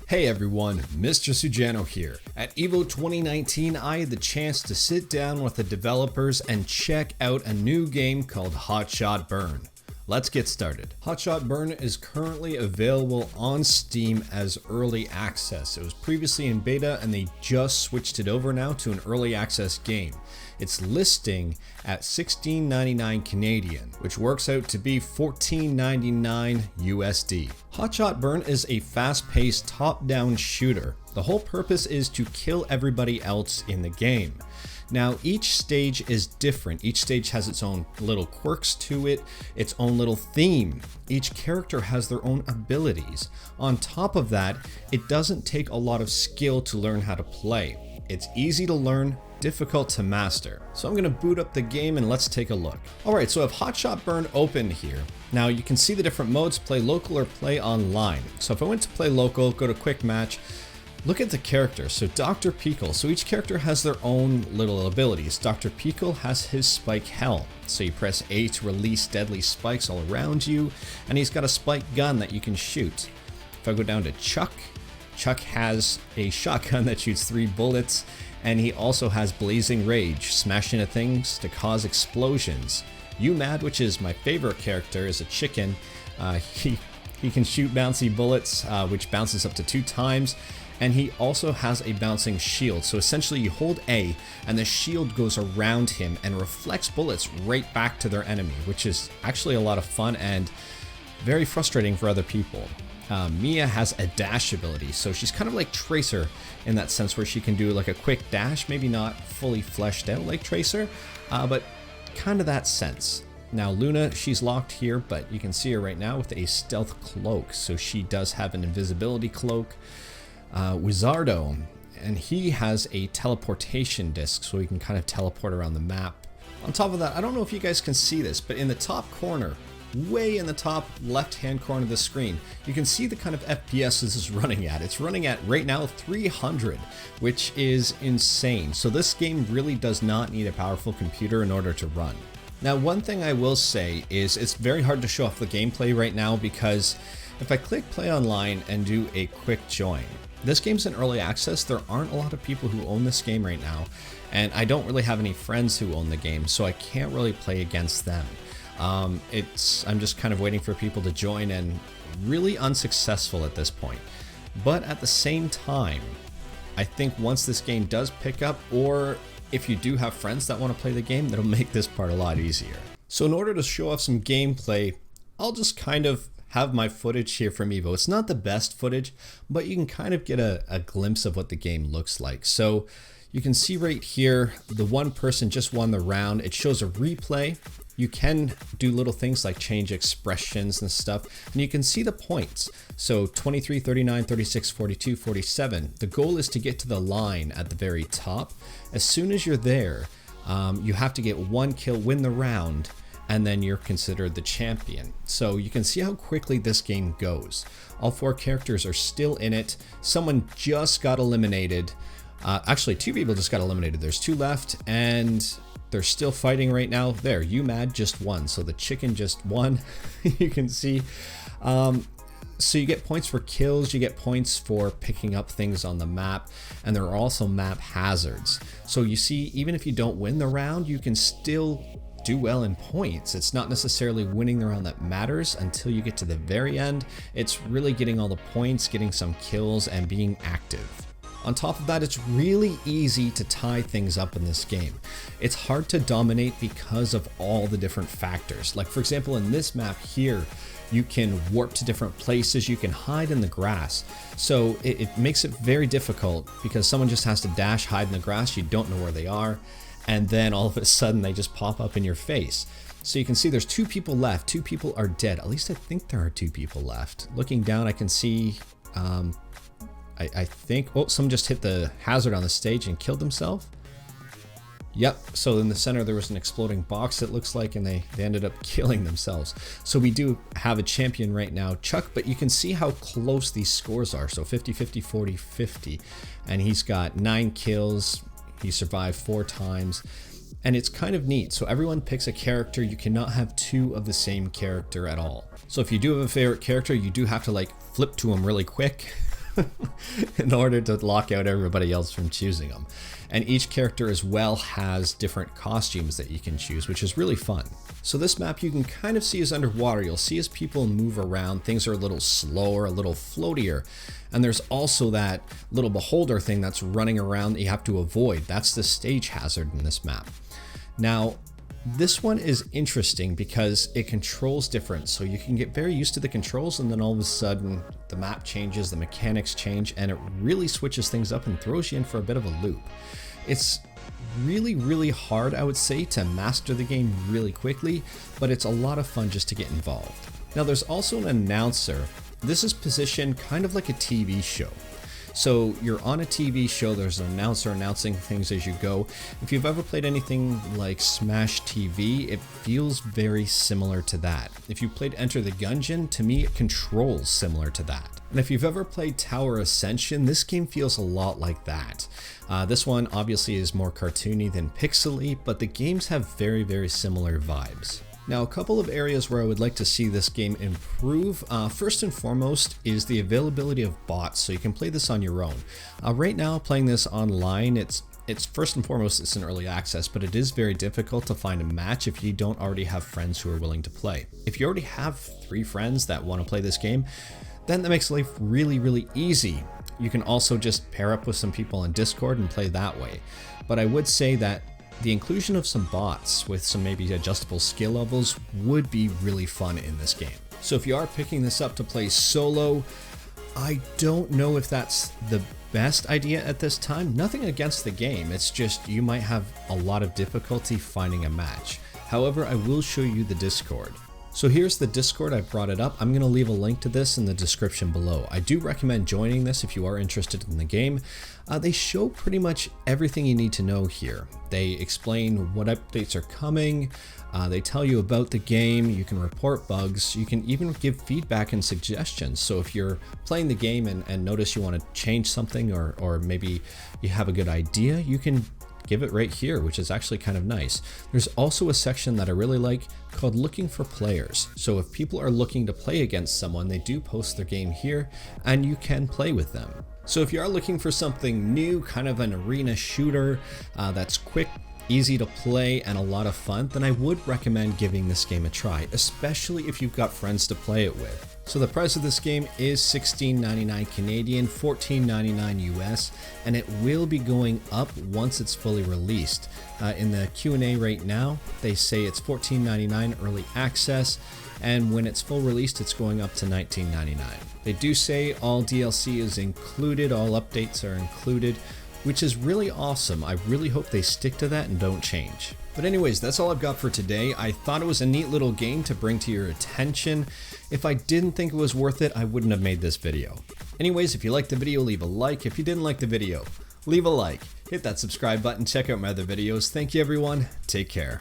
Hey everyone, Mr. Sujano here. At EVO 2019, I had the chance to sit down with the developers and check out a new game called Hotshot Burn. Let's get started. Hotshot Burn is currently available on Steam as early access. It was previously in beta and they just switched it over now to an early access game. It's listing at $16.99 Canadian, which works out to be $14.99 USD. Hotshot Burn is a fast-paced top-down shooter. The whole purpose is to kill everybody else in the game. Now, each stage is different. Each stage has its own little quirks to it, its own little theme. Each character has their own abilities. On top of that, it doesn't take a lot of skill to learn how to play. It's easy to learn, difficult to master. So I'm gonna boot up the game and let's take a look. Alright, so I have Hotshot Burn open here. Now you can see the different modes, play local or play online. So if I went to play local, go to quick match, look at the characters. So Dr. Pickle, so each character has their own little abilities. Dr. Pickle has his spike helm. So you press A to release deadly spikes all around you, and he's got a spike gun that you can shoot. If I go down to Chuck, Chuck has a shotgun that shoots 3 bullets, and he also has Blazing Rage, smash into things to cause explosions. You Mad, which is my favorite character, is a chicken. He can shoot bouncy bullets, which bounces up to 2 times. And he also has a bouncing shield. So essentially you hold A and the shield goes around him and reflects bullets right back to their enemy, which is actually a lot of fun and very frustrating for other people. Mia has a dash ability, so she's kind of like Tracer in that sense where she can do like a quick dash, maybe not fully fleshed out like Tracer, but kind of that sense. Now Luna, she's locked here, but you can see her right now with a stealth cloak, so she does have an invisibility cloak. Wizardo, and he has a teleportation disc, so he can kind of teleport around the map. On top of that, I don't know if you guys can see this, but in the top corner, way in the top left-hand corner of the screen, you can see the kind of FPS this is running at. It's running at, right now, 300, which is insane. So this game really does not need a powerful computer in order to run. Now, one thing I will say is it's very hard to show off the gameplay right now because if I click play online and do a quick join, this game's in early access. There aren't a lot of people who own this game right now, and I don't really have any friends who own the game, so I can't really play against them. I'm just kind of waiting for people to join and really unsuccessful at this point. But at the same time, I think once this game does pick up, or if you do have friends that want to play the game, that'll make this part a lot easier. So in order to show off some gameplay, I'll just kind of have my footage here from EVO. It's not the best footage, but you can kind of get a glimpse of what the game looks like. So you can see right here, the one person just won the round. It shows a replay. You can do little things like change expressions and stuff, and you can see the points. So 23, 39, 36, 42, 47. The goal is to get to the line at the very top. As soon as you're there, you have to get 1 kill, win the round, and then you're considered the champion. So you can see how quickly this game goes. All 4 characters are still in it. Someone just got eliminated. Actually, 2 people just got eliminated. There's 2 left, and they're still fighting right now. There, You Mad just won. So the chicken just won. You can see. So you get points for kills, you get points for picking up things on the map, and there are also map hazards. So you see, even if you don't win the round, you can still do well in points. It's not necessarily winning the round that matters until you get to the very end. It's really getting all the points, getting some kills, and being active. On top of that, it's really easy to tie things up in this game. It's hard to dominate because of all the different factors. Like for example, in this map here, you can warp to different places, you can hide in the grass. So it makes it very difficult because someone just has to dash, hide in the grass, you don't know where they are, and then all of a sudden they just pop up in your face. So you can see there's 2 people left, 2 people are dead. At least I think there are 2 people left. Looking down, I can see, I think, oh, someone just hit the hazard on the stage and killed himself. Yep, so in the center there was an exploding box, it looks like, and they ended up killing themselves. So we do have a champion right now, Chuck, but you can see how close these scores are. So 50, 50, 40, 50, and he's got 9 kills. He survived 4 times, and it's kind of neat. So everyone picks a character. You cannot have 2 of the same character at all. So if you do have a favorite character, you do have to like flip to him really quick in order to lock out everybody else from choosing them. And each character as well has different costumes that you can choose, which is really fun. So this map you can kind of see as underwater. You'll see as people move around, things are a little slower, a little floatier. And there's also that little beholder thing that's running around that you have to avoid. That's the stage hazard in this map. Now, this one is interesting because it controls different, so you can get very used to the controls, and then all of a sudden the map changes, the mechanics change, and it really switches things up and throws you in for a bit of a loop. It's really hard, I would say, to master the game really quickly, but it's a lot of fun just to get involved. Now there's also an announcer. This is positioned kind of like a TV show. So you're on a TV show, there's an announcer announcing things as you go. If you've ever played anything like Smash TV, it feels very similar to that. If you played Enter the Gungeon, to me it controls similar to that. And if you've ever played Tower Ascension, this game feels a lot like that. This one obviously is more cartoony than pixely, but the games have very similar vibes. Now, a couple of areas where I would like to see this game improve. First and foremost is the availability of bots, so you can play this on your own. Right now, playing this online, it's first and foremost, it's in early access, but it is very difficult to find a match if you don't already have friends who are willing to play. If you already have 3 friends that want to play this game, then that makes life really easy. You can also just pair up with some people on Discord and play that way. But I would say that the inclusion of some bots with some maybe adjustable skill levels would be really fun in this game. So if you are picking this up to play solo, I don't know if that's the best idea at this time. Nothing against the game, it's just you might have a lot of difficulty finding a match. However, I will show you the Discord. So here's the Discord, I brought it up. I'm going to leave a link to this in the description below. I do recommend joining this if you are interested in the game. They show pretty much everything you need to know here. They explain what updates are coming, they tell you about the game, you can report bugs, you can even give feedback and suggestions. So if you're playing the game and notice you want to change something or maybe you have a good idea, you can give it right here, which is actually kind of nice. There's also a section that I really like called looking for players. So if people are looking to play against someone, they do post their game here and you can play with them. So if you are looking for something new, kind of an arena shooter that's quick, easy to play, and a lot of fun, then I would recommend giving this game a try, especially if you've got friends to play it with. So the price of this game is $16.99 Canadian, $14.99 US, and it will be going up once it's fully released. In the Q&A right now, they say it's $14.99 early access, and when it's full released, it's going up to $19.99. They do say all DLC is included, all updates are included, which is really awesome. I really hope they stick to that and don't change. But anyways, that's all I've got for today. I thought it was a neat little game to bring to your attention. If I didn't think it was worth it, I wouldn't have made this video. Anyways, if you liked the video, leave a like. If you didn't like the video, leave a like. Hit that subscribe button, check out my other videos. Thank you everyone, take care.